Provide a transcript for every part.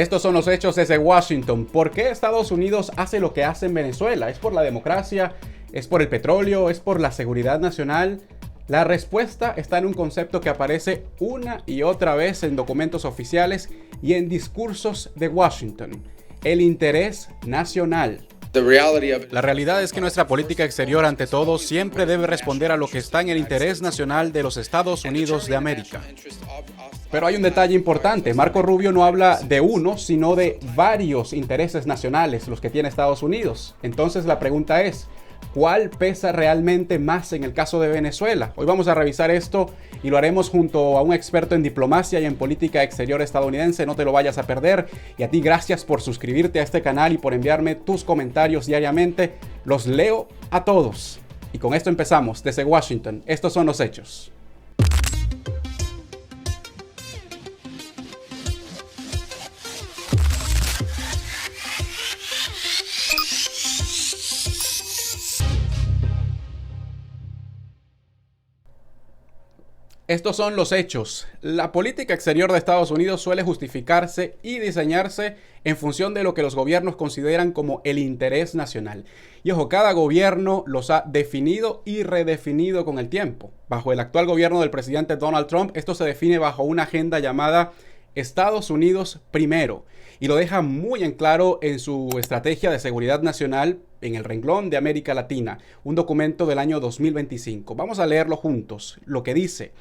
Estos son los hechos desde Washington. ¿Por qué Estados Unidos hace lo que hace en Venezuela? ¿Es por la democracia? ¿Es por el petróleo? ¿Es por la seguridad nacional? La respuesta está en un concepto que aparece una y otra vez en documentos oficiales y en discursos de Washington: el interés nacional. La realidad es que nuestra política exterior, ante todo, siempre debe responder a lo que está en el interés nacional de los Estados Unidos de América. Pero hay un detalle importante: Marco Rubio no habla de uno, sino de varios intereses nacionales los que tiene Estados Unidos. Entonces la pregunta es, ¿cuál pesa realmente más en el caso de Venezuela? Hoy vamos a revisar esto y lo haremos junto a un experto en diplomacia y en política exterior estadounidense. No te lo vayas a perder. Y a ti, gracias por suscribirte a este canal y por enviarme tus comentarios diariamente. Los leo a todos. Y con esto empezamos desde Washington. Estos son los hechos. Estos son los hechos. La política exterior de Estados Unidos suele justificarse y diseñarse en función de lo que los gobiernos consideran como el interés nacional. Y ojo, cada gobierno los ha definido y redefinido con el tiempo. Bajo el actual gobierno del presidente Donald Trump, esto se define bajo una agenda llamada Estados Unidos primero, y lo deja muy en claro en su estrategia de seguridad nacional en el renglón de América Latina, un documento del año 2025. Vamos a leerlo juntos. Lo que dice,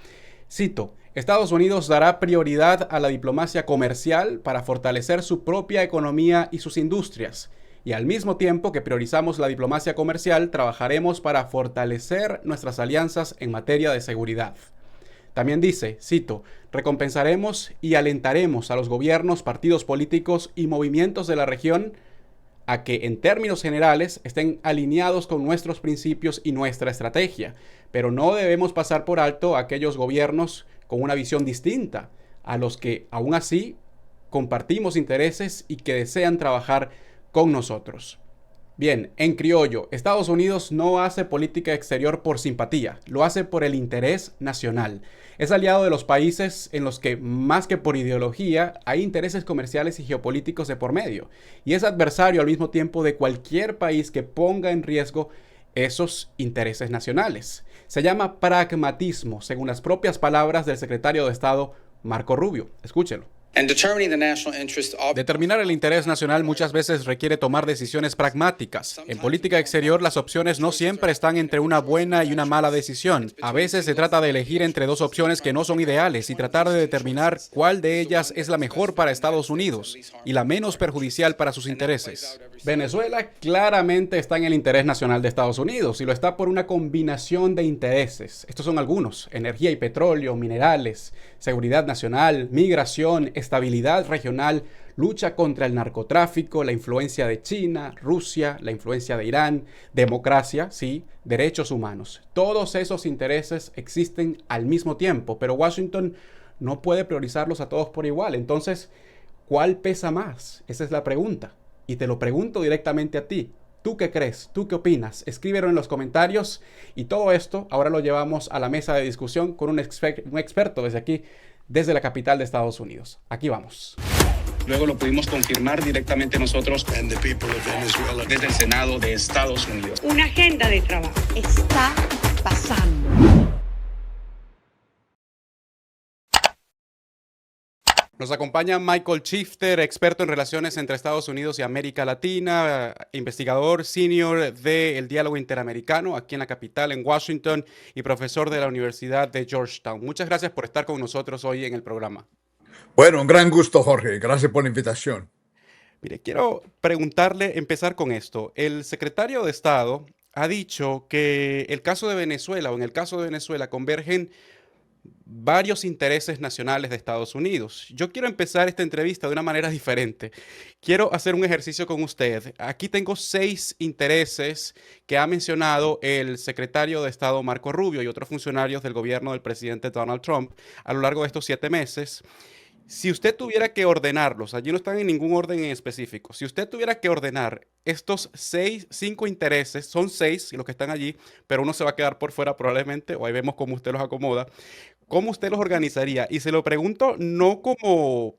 cito: Estados Unidos dará prioridad a la diplomacia comercial para fortalecer su propia economía y sus industrias. Y al mismo tiempo que priorizamos la diplomacia comercial, trabajaremos para fortalecer nuestras alianzas en materia de seguridad. También dice, cito: recompensaremos y alentaremos a los gobiernos, partidos políticos y movimientos de la región a que, en términos generales, estén alineados con nuestros principios y nuestra estrategia. Pero no debemos pasar por alto a aquellos gobiernos con una visión distinta, a los que, aún así, compartimos intereses y que desean trabajar con nosotros. Bien, en criollo, Estados Unidos no hace política exterior por simpatía, lo hace por el interés nacional. Es aliado de los países en los que, más que por ideología, hay intereses comerciales y geopolíticos de por medio. Y es adversario al mismo tiempo de cualquier país que ponga en riesgo esos intereses nacionales. Se llama pragmatismo, según las propias palabras del secretario de Estado, Marco Rubio. Escúchelo. Determinar el interés nacional muchas veces requiere tomar decisiones pragmáticas. En política exterior, las opciones no siempre están entre una buena y una mala decisión. A veces se trata de elegir entre dos opciones que no son ideales y tratar de determinar cuál de ellas es la mejor para Estados Unidos y la menos perjudicial para sus intereses. Venezuela claramente está en el interés nacional de Estados Unidos y lo está por una combinación de intereses. Estos son algunos: energía y petróleo, minerales, seguridad nacional, migración, estabilidad regional, lucha contra el narcotráfico, la influencia de China, Rusia, la influencia de Irán, democracia, sí, derechos humanos. Todos esos intereses existen al mismo tiempo, pero Washington no puede priorizarlos a todos por igual. Entonces, ¿cuál pesa más? Esa es la pregunta. Y te lo pregunto directamente a ti. ¿Tú qué crees? ¿Tú qué opinas? Escríbelo en los comentarios. Y todo esto ahora lo llevamos a la mesa de discusión con un experto desde aquí, desde la capital de Estados Unidos. Aquí vamos. Luego lo pudimos confirmar directamente nosotros desde el Senado de Estados Unidos. Una agenda de trabajo está pasando. Nos acompaña Michael Chifter, experto en relaciones entre Estados Unidos y América Latina, investigador senior del Diálogo Interamericano aquí en la capital, en Washington, y profesor de la Universidad de Georgetown. Muchas gracias por estar con nosotros hoy en el programa. Bueno, un gran gusto, Jorge. Gracias por la invitación. Mire, quiero preguntarle, empezar con esto. El secretario de Estado ha dicho que el caso de Venezuela, o en el caso de Venezuela, convergen varios intereses nacionales de Estados Unidos. Yo quiero empezar esta entrevista de una manera diferente. Quiero hacer un ejercicio con usted. Aquí tengo 6 intereses que ha mencionado el secretario de Estado Marco Rubio y otros funcionarios del gobierno del presidente Donald Trump a lo largo de estos 7 meses. Si usted tuviera que ordenarlos, allí no están en ningún orden en específico, si usted tuviera que ordenar estos 5 intereses, son 6 los que están allí, pero uno se va a quedar por fuera probablemente, o ahí vemos cómo usted los acomoda, ¿cómo usted los organizaría? Y se lo pregunto no como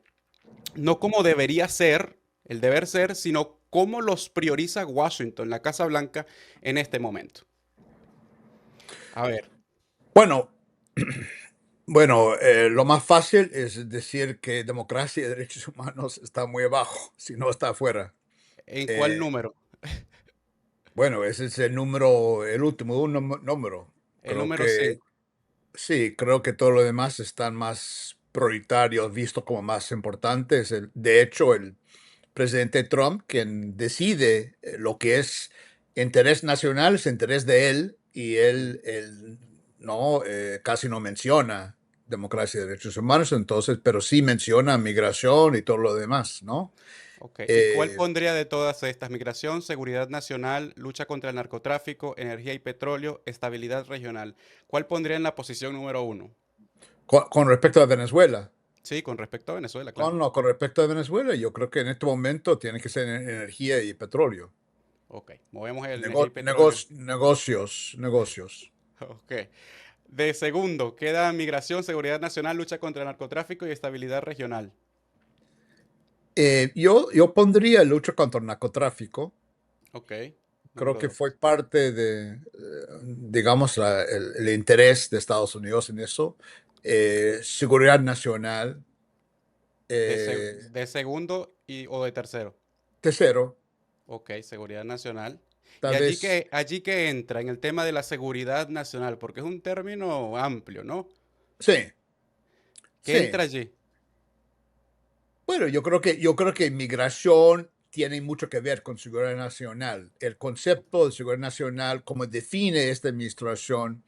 no como debería ser, el deber ser, sino cómo los prioriza Washington, la Casa Blanca, en este momento. A ver, Bueno, bueno, lo más fácil es decir que democracia y derechos humanos está muy abajo, si no está afuera. ¿en cuál Eh, número? bueno, ese es el número, el último número. El Creo número que 5. sí, creo que todo lo demás están más prioritarios, visto como más importantes. De hecho, el presidente Trump, quien decide lo que es interés nacional, es interés de él, y él no, casi no menciona democracia y derechos humanos, entonces, pero sí menciona migración y todo lo demás, ¿no? Ok, ¿y cuál Eh, pondría de todas estas? Migración, seguridad nacional, lucha contra el narcotráfico, energía y petróleo, estabilidad regional. ¿Cuál pondría en la posición número 1? con respecto a Venezuela, Sí, con respecto a Venezuela, claro. con respecto a Venezuela, yo creo que en este momento tiene que ser energía y petróleo. Ok, movemos el energía y petróleo. Negocios. Ok. De segundo, queda migración, seguridad nacional, lucha contra el narcotráfico y estabilidad regional. Yo pondría lucha contra el narcotráfico. Ok, Creo número que 2. fue parte de, digamos, el interés de Estados Unidos en eso. Seguridad nacional. eh, De segundo o de tercero. Tercero, Ok, seguridad nacional. Y tal vez, allí que entra en el tema de la seguridad nacional, porque es un término amplio, ¿no? sí, ¿Qué sí. entra allí? Bueno, yo creo que inmigración tiene mucho que ver con seguridad nacional. El concepto de seguridad nacional, como define esta administración,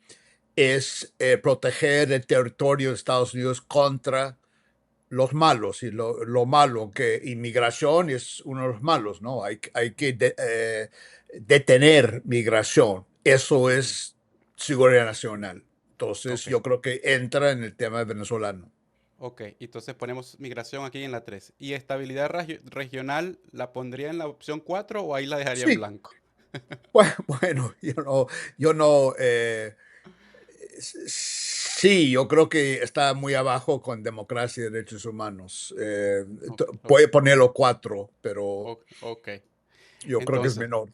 es proteger el territorio de Estados Unidos contra los malos, y lo malo que inmigración es uno de los malos, ¿no? Hay que detener migración. Eso Ujú. es seguridad nacional. Entonces, Ok, yo creo que entra en el tema venezolano. ok. Entonces ponemos migración aquí en la 3. ¿Y estabilidad regional la pondría en la opción 4 o ahí la dejaría en Sí, blanco? bueno, yo no, sí, yo creo que está muy abajo con democracia y derechos humanos. Ok, ok, Puede ponerlo cuatro, pero ok. yo creo que es Entonces, menor.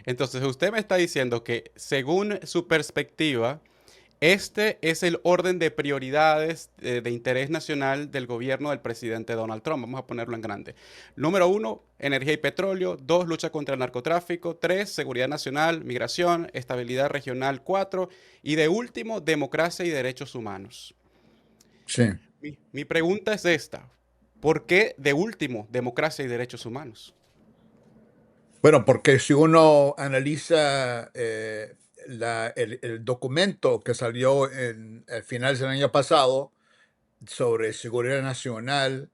entonces usted me está diciendo que según su perspectiva, este es el orden de prioridades de interés nacional del gobierno del presidente Donald Trump. Vamos a ponerlo en grande. Número uno, energía y petróleo. Dos, lucha contra el narcotráfico. Tres, seguridad nacional, migración, estabilidad regional. Cuatro, y de último, democracia y derechos humanos. Sí. Mi pregunta es esta. ¿Por qué de último, democracia y derechos humanos? Bueno, porque si uno analiza el documento que salió en el finales del año pasado sobre seguridad nacional,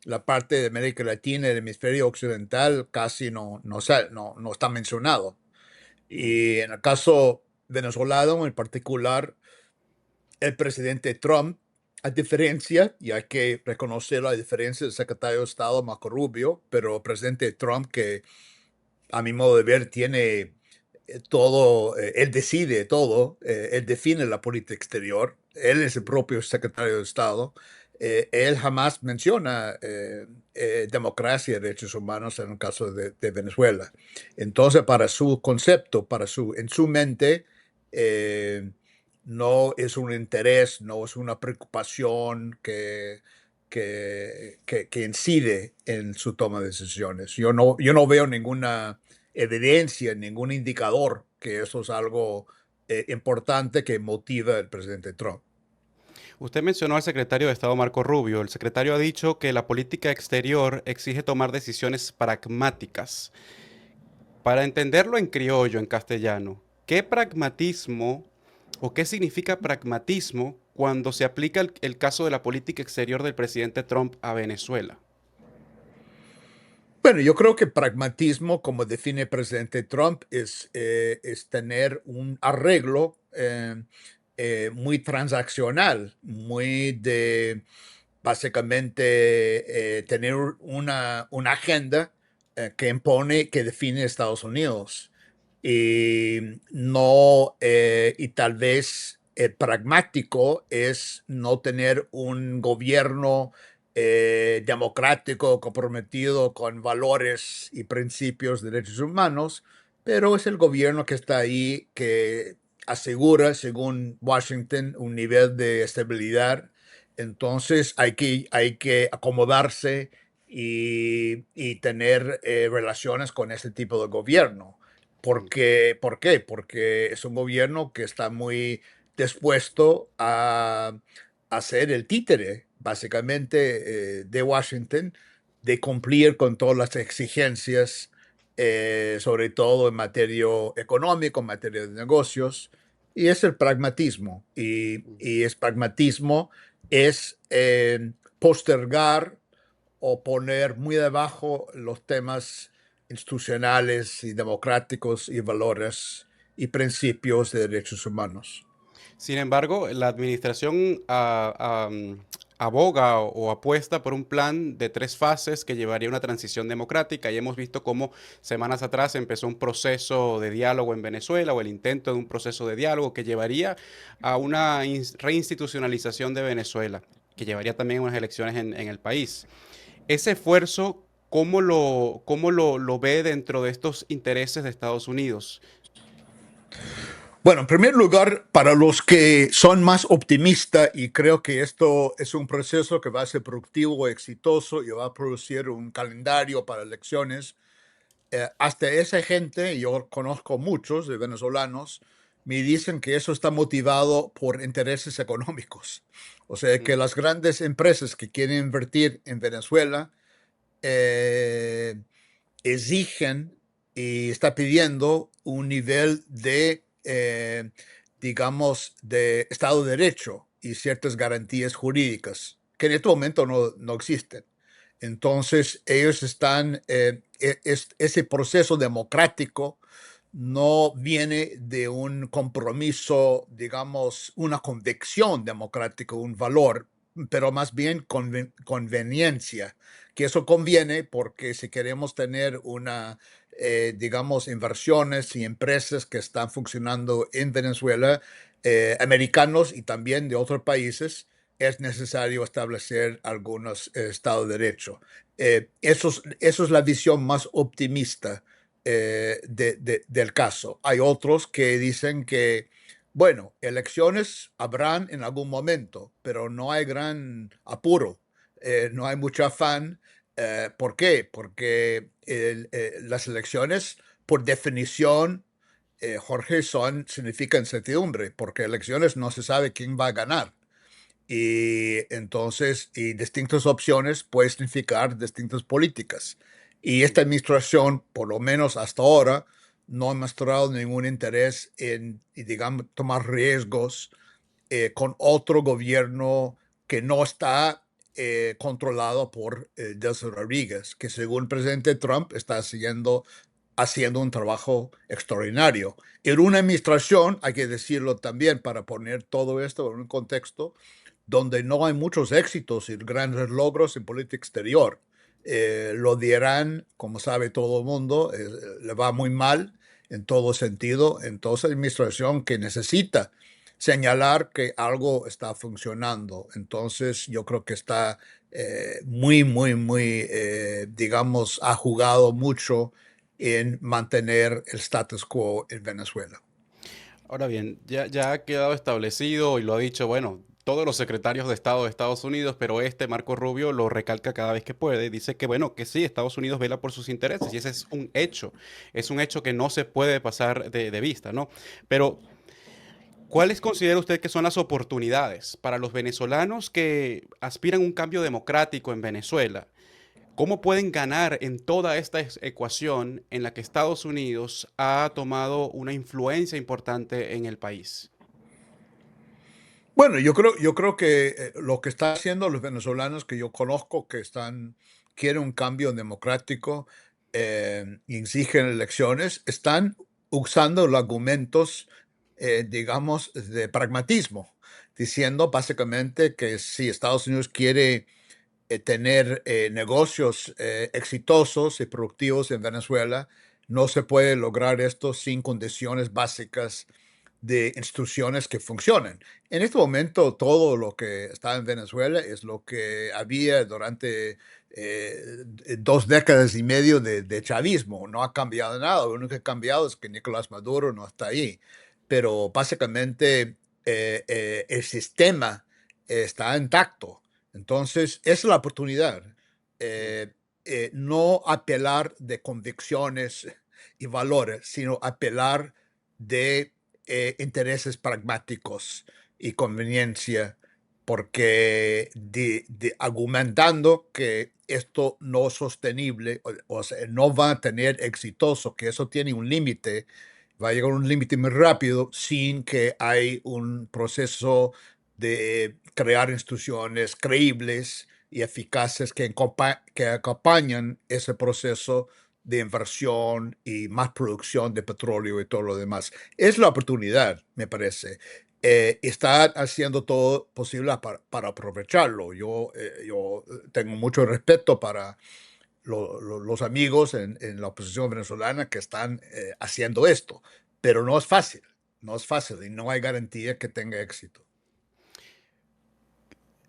la parte de América Latina y el hemisferio occidental casi no está mencionado. Ujú. Y en el caso venezolano en particular, el presidente Trump, a diferencia, y hay que reconocer la diferencia del secretario de Estado Marco Rubio, pero el presidente Trump, que a mi modo de ver tiene todo, él decide todo, él define la política exterior, él es el propio secretario de Estado, él jamás menciona democracia y derechos humanos en el caso de Venezuela. Entonces, para su concepto, en su mente, eh, no es un interés, no es una preocupación que incide en su toma de decisiones. Yo no veo ninguna evidencia, ningún indicador que eso es algo importante que motiva al presidente Trump. Usted mencionó al secretario de Estado Marco Rubio. El secretario ha dicho que la política exterior exige tomar decisiones pragmáticas. Para entenderlo en criollo, en castellano, ¿qué pragmatismo o qué significa pragmatismo cuando se aplica el caso de la política exterior del presidente Trump a Venezuela? Bueno, yo creo que pragmatismo, como define el presidente Trump, es tener un arreglo muy transaccional, muy de básicamente tener una agenda que impone, que define Estados Unidos. Y no, y tal vez pragmático es no tener un gobierno democrático, comprometido con valores y principios de derechos humanos, pero es el gobierno que está ahí que asegura, según Washington, un nivel de estabilidad. Entonces hay que acomodarse y tener relaciones con ese tipo de gobierno. ¿Por qué? Porque es un gobierno que está muy dispuesto a ser el títere, básicamente, de Washington, de cumplir con todas las exigencias, sobre todo en materia económica, en materia de negocios, y es el pragmatismo. Y es pragmatismo, es postergar o poner muy debajo los temas institucionales y democráticos y valores y principios de derechos humanos. Sin embargo, la administración aboga o apuesta por un plan de 3 fases que llevaría a una transición democrática y hemos visto cómo semanas atrás empezó un proceso de diálogo en Venezuela o el intento de un proceso de diálogo que llevaría a una reinstitucionalización de Venezuela, que llevaría también a unas elecciones en el país. Ese esfuerzo, ¿cómo lo ve dentro de estos intereses de Estados Unidos? Bueno, en primer lugar, para los que son más optimistas, y creo que esto es un proceso que va a ser productivo, exitoso y va a producir un calendario para elecciones, hasta esa gente, yo conozco muchos de venezolanos, me dicen que eso está motivado por intereses económicos. O sea, que las grandes empresas que quieren invertir en Venezuela eh, exigen y está pidiendo un nivel de, digamos, de Estado de Derecho y ciertas garantías jurídicas que en este momento no existen. Entonces, ellos están, ese proceso democrático no viene de un compromiso, digamos, una convicción democrática, un valor, pero más bien conveniencia, que eso conviene porque si queremos tener una, digamos, inversiones y empresas que están funcionando en Venezuela, americanos y también de otros países, es necesario establecer algunos Estado de Derecho. Eso es la visión más optimista del caso. Hay otros que dicen que, bueno, elecciones habrán en algún momento, pero no hay gran apuro, no hay mucho afán. ¿Por qué? Porque las elecciones, por definición, Jorge, significa incertidumbre, porque elecciones no se sabe quién va a ganar. Y entonces, y distintas opciones pueden significar distintas políticas. Y esta administración, por lo menos hasta ahora, no ha mostrado ningún interés en, y digamos, tomar riesgos con otro gobierno que no está controlado por Delcy Rodríguez, que según el presidente Trump está haciendo un trabajo extraordinario. En una administración, hay que decirlo también para poner todo esto en un contexto, donde no hay muchos éxitos y grandes logros en política exterior. Lo dirán, como sabe todo el mundo, le va muy mal en todo sentido. Entonces, administración que necesita señalar que algo está funcionando. Entonces, yo creo que está digamos, ha jugado mucho en mantener el status quo en Venezuela. Ahora bien, ya ha quedado establecido y lo ha dicho, bueno, todos los secretarios de Estado de Estados Unidos, pero este Marco Rubio lo recalca cada vez que puede. Dice que, bueno, que sí, Estados Unidos vela por sus intereses y ese es un hecho que no se puede pasar de vista, ¿no? Pero, ¿cuáles considera usted que son las oportunidades para los venezolanos que aspiran a un cambio democrático en Venezuela? ¿Cómo pueden ganar en toda esta ecuación en la que Estados Unidos ha tomado una influencia importante en el país? Bueno, yo creo que lo que están haciendo los venezolanos que yo conozco, que quieren un cambio democrático y exigen elecciones, están usando los argumentos, digamos, de pragmatismo, diciendo básicamente que si Estados Unidos quiere tener negocios exitosos y productivos en Venezuela, no se puede lograr esto sin condiciones básicas de instituciones que funcionen. En este momento, todo lo que está en Venezuela es lo que había durante 2 décadas y medio de chavismo. No ha cambiado nada. Lo único que ha cambiado es que Nicolás Maduro no está ahí. Pero básicamente el sistema está intacto. Entonces, es la oportunidad. eh, no apelar de convicciones y valores, sino apelar de intereses pragmáticos y conveniencia, porque argumentando que esto no es sostenible, o sea, no va a tener exitoso, que eso tiene un límite, va a llegar a un límite muy rápido sin que hay un proceso de crear instituciones creíbles y eficaces que acompañan ese proceso de inversión y más producción de petróleo y todo lo demás. Es la oportunidad, me parece. Está haciendo todo posible para aprovecharlo. Yo tengo mucho respeto para los amigos en la oposición venezolana que están haciendo esto, pero no es fácil, no es fácil y no hay garantía que tenga éxito.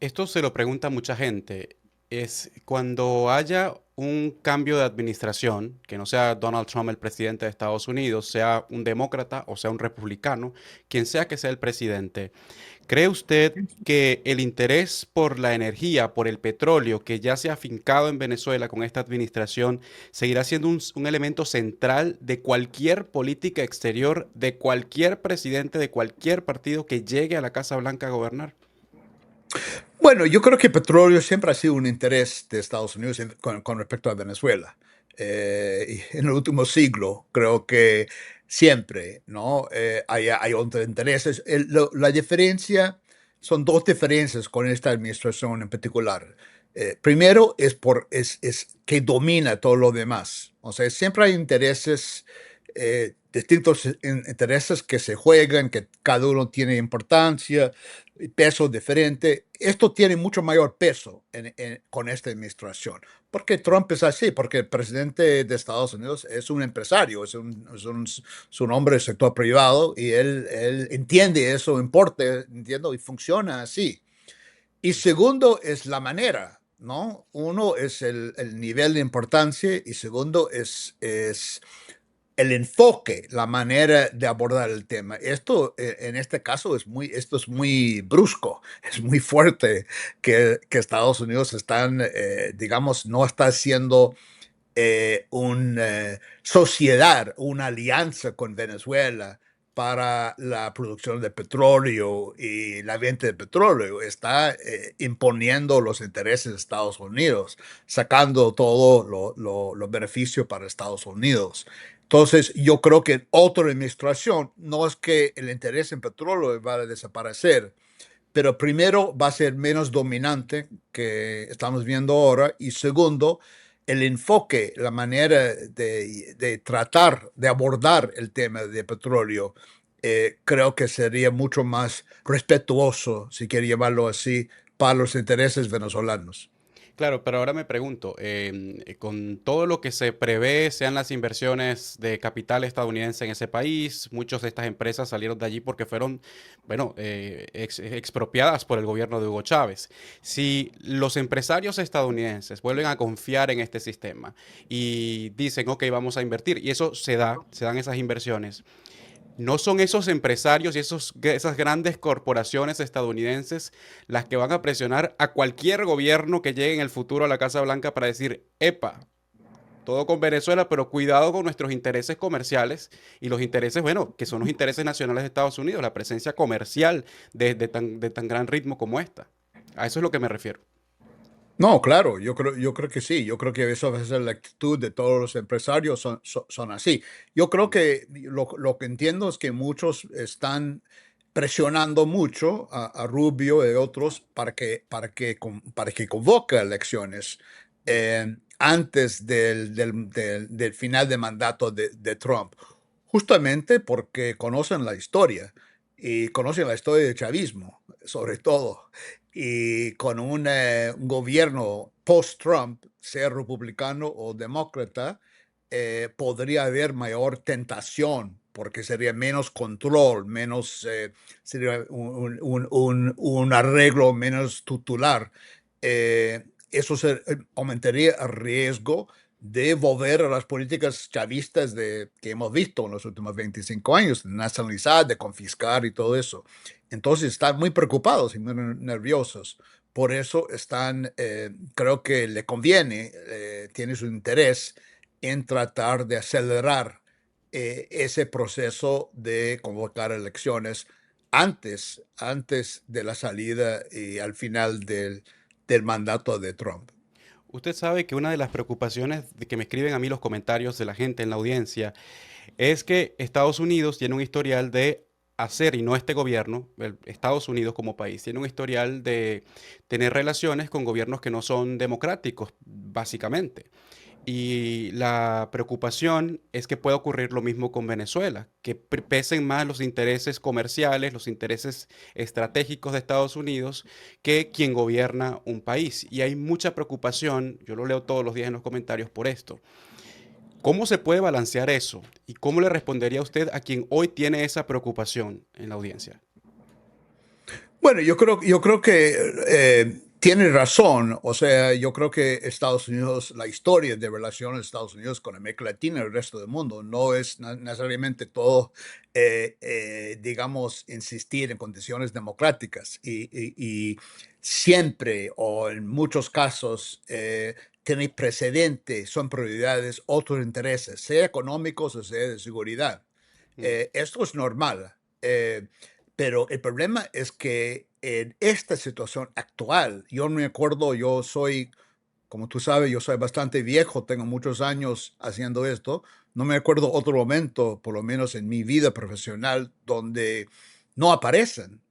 Esto se lo pregunta mucha gente. Es cuando haya un cambio de administración, que no sea Donald Trump el presidente de Estados Unidos, sea un demócrata o sea un republicano, quien sea que sea el presidente, ¿cree usted que el interés por la energía, por el petróleo que ya se ha afincado en Venezuela con esta administración, seguirá siendo un elemento central de cualquier política exterior, de cualquier presidente, de cualquier partido que llegue a la Casa Blanca a gobernar? Bueno, yo creo que petróleo siempre ha sido un interés de Estados Unidos con respecto a Venezuela. Y en el último siglo, creo que siempre, ¿no? Hay otros intereses. La diferencia, son dos diferencias con esta administración en particular. Primero es que domina todo lo demás. O sea, siempre hay intereses, distintos intereses que se juegan, que cada uno tiene importancia peso diferente. Esto tiene mucho mayor peso con esta administración. Porque Trump es así, porque el presidente de Estados Unidos es un empresario, es un hombre del sector privado y él entiende eso, importa, entiendo, y funciona así. Y segundo es la manera, ¿no? Uno es el nivel de importancia y segundo es el enfoque, la manera de abordar el tema. Esto, en este caso, esto es muy brusco, es muy fuerte que Estados Unidos digamos, no está haciendo una sociedad, una alianza con Venezuela para la producción de petróleo y la venta de petróleo. Está imponiendo los intereses de Estados Unidos, sacando todos los beneficios para Estados Unidos. Entonces, yo creo que otra administración, no es que el interés en petróleo va a desaparecer, pero primero va a ser menos dominante que estamos viendo ahora y segundo, el enfoque, la manera de tratar, de abordar el tema de petróleo, creo que sería mucho más respetuoso, si quiere llamarlo así, para los intereses venezolanos. Claro, pero ahora me pregunto, con todo lo que se prevé, sean las inversiones de capital estadounidense en ese país, muchas de estas empresas salieron de allí porque fueron, bueno, expropiadas por el gobierno de Hugo Chávez. Si los empresarios estadounidenses vuelven a confiar en este sistema y dicen, ok, vamos a invertir, y eso se dan esas inversiones. No son esos empresarios y esas grandes corporaciones estadounidenses las que van a presionar a cualquier gobierno que llegue en el futuro a la Casa Blanca para decir, epa, todo con Venezuela, pero cuidado con nuestros intereses comerciales y los intereses, bueno, que son los intereses nacionales de Estados Unidos, la presencia comercial de tan gran ritmo como esta. A eso es lo que me refiero. No, claro, yo creo que sí. Yo creo que eso va a ser la actitud de todos los empresarios, son así. Yo creo que lo que entiendo es que muchos están presionando mucho a Rubio y otros para que convoque elecciones antes del final de mandato de Trump, justamente porque conocen la historia y conocen la historia del chavismo, sobre todo y con un gobierno post-Trump, sea republicano o demócrata, podría haber mayor tentación porque sería menos control, menos, sería un arreglo menos tutelar. Eso aumentaría el riesgo de volver a las políticas chavistas que hemos visto en los últimos 25 años, de nacionalizar, de confiscar y todo eso. Entonces están muy preocupados y muy nerviosos. Por eso creo que le conviene, tiene su interés en tratar de acelerar ese proceso de convocar elecciones antes de la salida y al final del mandato de Trump. Usted sabe que una de las preocupaciones de que me escriben a mí los comentarios de la gente en la audiencia es que Estados Unidos tiene un historial de hacer, y no este gobierno, Estados Unidos como país, tiene un historial de tener relaciones con gobiernos que no son democráticos, básicamente. Y la preocupación es que pueda ocurrir lo mismo con Venezuela, que pesen más los intereses comerciales, los intereses estratégicos de Estados Unidos que quien gobierna un país. Y hay mucha preocupación, yo lo leo todos los días en los comentarios por esto. ¿Cómo se puede balancear eso? ¿Y cómo le respondería usted a quien hoy tiene esa preocupación en la audiencia? Bueno, yo creo que tiene razón. O sea, yo creo que Estados Unidos, la historia de relaciones de Estados Unidos con América Latina y el resto del mundo no es necesariamente todo, digamos, insistir en condiciones democráticas. Y siempre, o en muchos casos, tiene precedente, son prioridades, otros intereses, sea económicos o sea de seguridad. Mm. Esto es normal. Pero el problema es que en esta situación actual, yo me acuerdo, como tú sabes, yo soy bastante viejo, tengo muchos años haciendo esto. No me acuerdo otro momento, por lo menos en mi vida profesional, donde no aparecen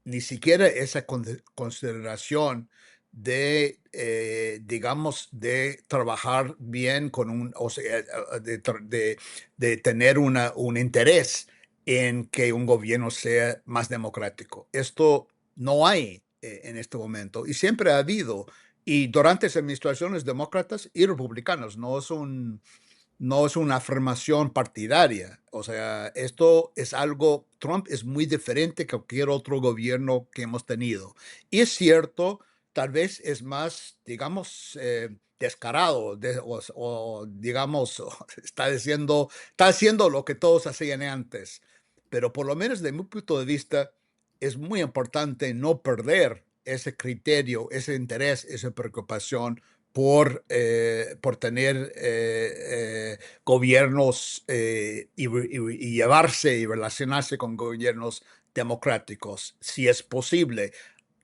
ni siquiera esa consideración de, digamos, de trabajar bien o sea, de tener un interés en que un gobierno sea más democrático. Esto no hay en este momento y siempre ha habido. Y durante las administraciones demócratas y republicanos, no es una afirmación partidaria. O sea, esto es algo, Trump es muy diferente que cualquier otro gobierno que hemos tenido. Y es cierto, tal vez es más, digamos, descarado, digamos, está haciendo lo que todos hacían antes. Pero por lo menos de mi punto de vista, es muy importante no perder ese criterio, ese interés, esa preocupación por tener gobiernos y llevarse y relacionarse con gobiernos democráticos, si es posible.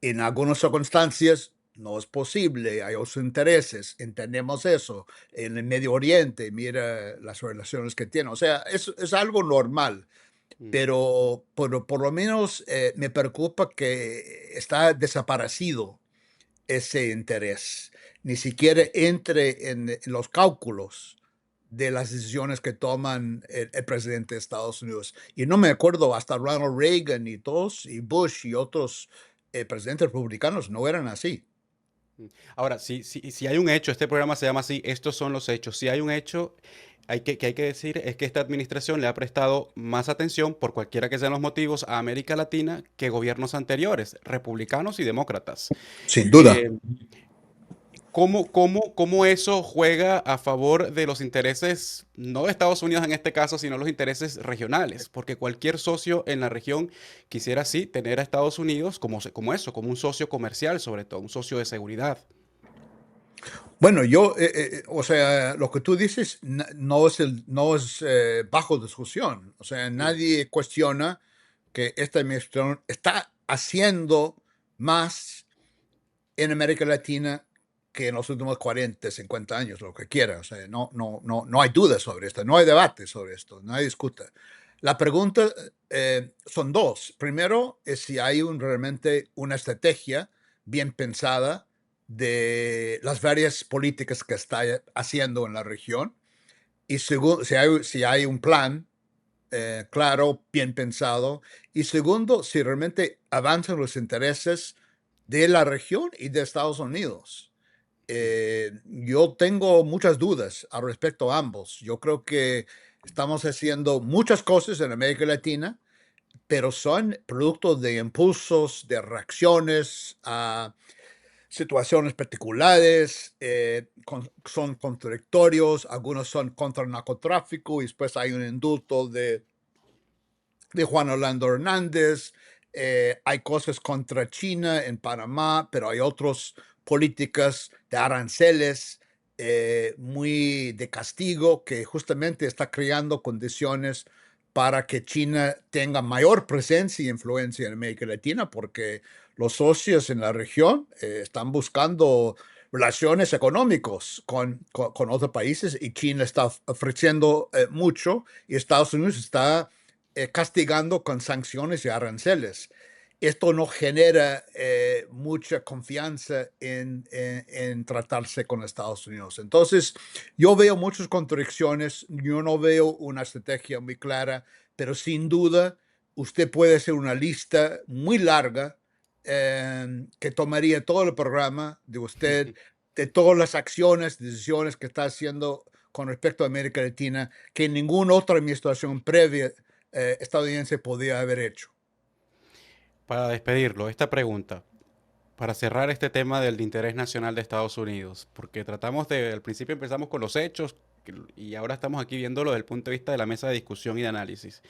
En algunas circunstancias no es posible, hay otros intereses, entendemos eso. En el Medio Oriente, mira las relaciones que tiene. O sea, es algo normal, Mm. pero por lo menos me preocupa que está desaparecido ese interés, ni siquiera entre en los cálculos de las decisiones que toman el presidente de Estados Unidos. Y no me acuerdo, hasta Ronald Reagan y todos, y Bush y otros presidentes republicanos no eran así. Ahora, si hay un hecho, este programa se llama así, estos son los hechos. Si hay un hecho que hay que decir es que esta administración le ha prestado más atención, por cualquiera que sean los motivos, a América Latina que gobiernos anteriores, republicanos y demócratas. Sin duda. Eh, ¿Cómo eso juega a favor de los intereses, no de Estados Unidos en este caso, sino los intereses regionales? Porque cualquier socio en la región quisiera sí tener a Estados Unidos como eso, como un socio comercial, sobre todo, un socio de seguridad. Bueno, o sea, lo que tú dices no es bajo discusión. O sea, Mm. nadie cuestiona que esta administración está haciendo más en América Latina que en los últimos 40, 50 años, lo que quiera. O sea, no hay duda sobre esto, no hay debate sobre esto, nadie discuta. La pregunta son dos. Primero, es si hay realmente una estrategia bien pensada de las varias políticas que está haciendo en la región. Y segundo, si hay un plan claro, bien pensado. Y segundo, si realmente avanzan los intereses de la región y de Estados Unidos. Yo tengo muchas dudas al respecto a ambos. Yo creo que Estamos haciendo muchas cosas en América Latina, pero son productos de impulsos, de reacciones a situaciones particulares, son contradictorios, algunos son contra el narcotráfico y después hay un indulto de Juan Orlando Hernández, hay cosas contra China en Panamá, pero hay otras políticas de aranceles muy de castigo que justamente está creando condiciones para que China tenga mayor presencia e influencia en América Latina, porque los socios en la región están buscando relaciones económicas con otros países y China está ofreciendo mucho y Estados Unidos está castigando con sanciones y aranceles. Esto no genera mucha confianza en tratarse con Estados Unidos. Entonces, yo veo muchas contradicciones, yo no veo una estrategia muy clara, pero sin duda usted puede hacer una lista muy larga que tomaría todo el programa de usted, de todas las acciones, decisiones que está haciendo con respecto a América Latina, que ninguna otra administración previa estadounidense podía haber hecho. Para despedirlo, esta pregunta, para cerrar este tema del de interés nacional de Estados Unidos, porque al principio empezamos con los hechos y ahora estamos aquí viéndolo desde el punto de vista de la mesa de discusión y de análisis.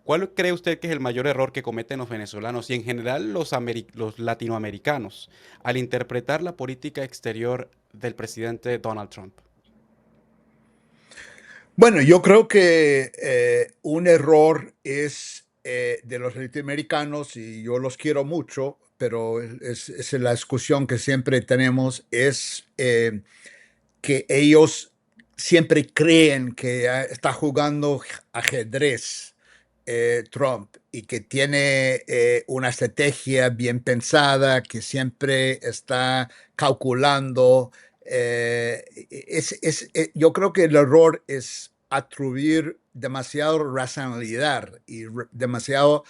¿Cuál cree usted que es el mayor error que cometen los venezolanos y en general los latinoamericanos al interpretar la política exterior del presidente Donald Trump? Bueno, yo creo que un error es de los latinoamericanos, y yo los quiero mucho, pero es la discusión que siempre tenemos, es que ellos siempre creen que está jugando ajedrez Trump y que tiene una estrategia bien pensada, que siempre está calculando. Yo creo que el error es atribuir demasiado racionalidad y demasiado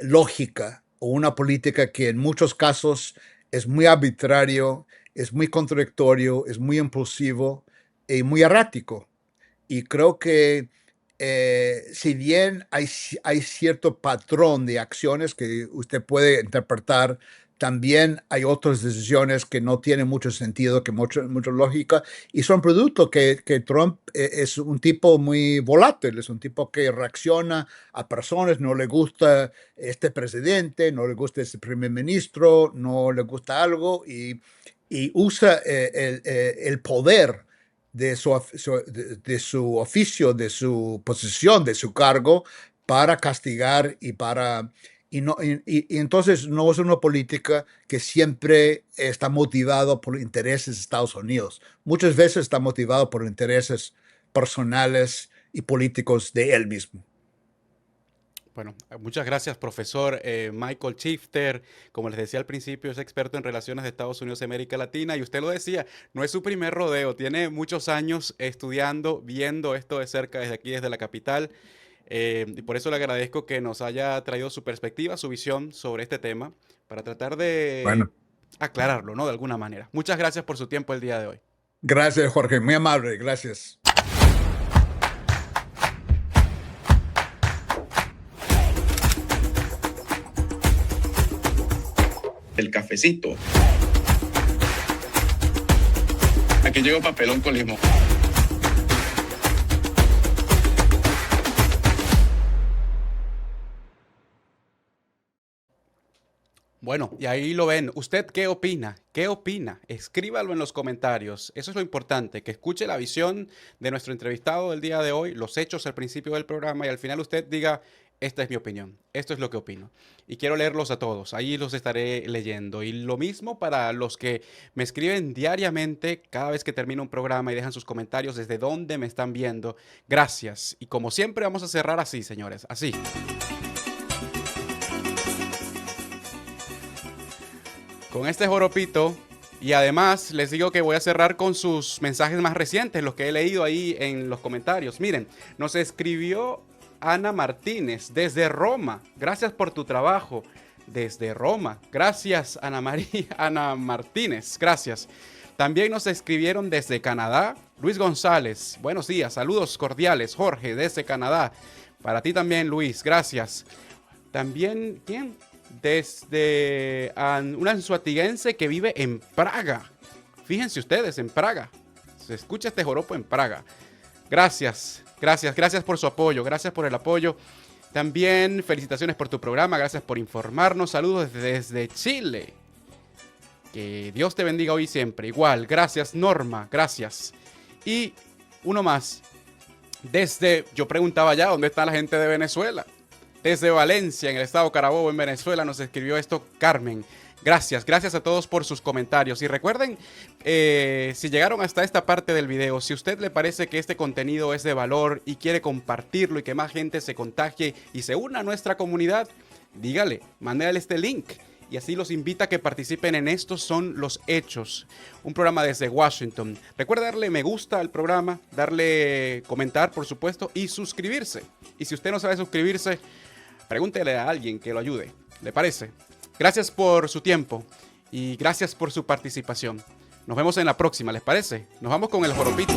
lógica o una política que en muchos casos es muy arbitrario, es muy contradictorio, es muy impulsivo y muy errático. Y creo que si bien hay cierto patrón de acciones que usted puede interpretar, también hay otras decisiones que no tienen mucho sentido, que mucha lógica, y son productos que Trump es un tipo muy volátil, es un tipo que reacciona a personas, no le gusta este presidente, no le gusta este primer ministro, no le gusta algo, y usa el poder de su oficio, de su posición, de su cargo, para castigar y entonces no es una política que siempre está motivado por intereses de Estados Unidos. Muchas veces está motivado por intereses personales y políticos de él mismo. Bueno, muchas gracias, profesor Michael Shifter. Como les decía al principio, es experto en relaciones de Estados Unidos y América Latina. Y usted lo decía, no es su primer rodeo. Tiene muchos años estudiando, viendo esto de cerca desde aquí, desde la capital. Y por eso le agradezco que nos haya traído su perspectiva, su visión sobre este tema, para tratar de Bueno, aclararlo, ¿no? De alguna manera. Muchas gracias por su tiempo el día de hoy. gracias, Jorge. Muy amable. Gracias. El cafecito. Aquí llegó papelón con limón. Bueno, y ahí lo ven. ¿Usted qué opina? ¿Qué opina? Escríbalo en los comentarios. Eso es lo importante, que escuche la visión de nuestro entrevistado del día de hoy, los hechos al principio del programa y al final usted diga, esta es mi opinión, esto es lo que opino. Y quiero leerlos a todos, ahí los estaré leyendo. Y lo mismo para los que me escriben diariamente cada vez que termino un programa y dejan sus comentarios desde dónde me están viendo. Gracias. Y como siempre vamos a cerrar así, señores, así. Con este joropito. Y además les digo que voy a cerrar con sus mensajes más recientes, los que he leído ahí en los comentarios. Miren, nos escribió Ana Martínez desde Roma. Gracias por tu trabajo desde Roma. Gracias, Ana Martínez. Gracias. También nos escribieron desde Canadá Luis González, buenos días, saludos cordiales. Jorge, desde Canadá. Para ti también, Luis, gracias. También, ¿quién? Desde una anzuatiguense que vive en Praga. Fíjense ustedes, en Praga. Se escucha este joropo en Praga. Gracias, gracias por su apoyo, gracias por el apoyo. También felicitaciones por tu programa, gracias por informarnos. Saludos desde Chile. Que Dios te bendiga hoy y siempre. Igual, gracias Norma, gracias. Y uno más. Yo preguntaba ya, ¿dónde está la gente de Venezuela? Desde Valencia, en el estado Carabobo, en Venezuela, nos escribió esto Carmen. Gracias a todos por sus comentarios. Y recuerden, si llegaron hasta esta parte del video, si a usted le parece que este contenido es de valor y quiere compartirlo y que más gente se contagie y se una a nuestra comunidad, dígale, mándale este link. Y así los invita a que participen en Estos Son los Hechos, un programa desde Washington. Recuerda darle me gusta al programa, darle comentar, por supuesto, y suscribirse. Y si usted no sabe suscribirse, pregúntele a alguien que lo ayude. ¿Le parece? Gracias por su tiempo y gracias por su participación. Nos vemos en la próxima, ¿les parece? Nos vamos con el joropito.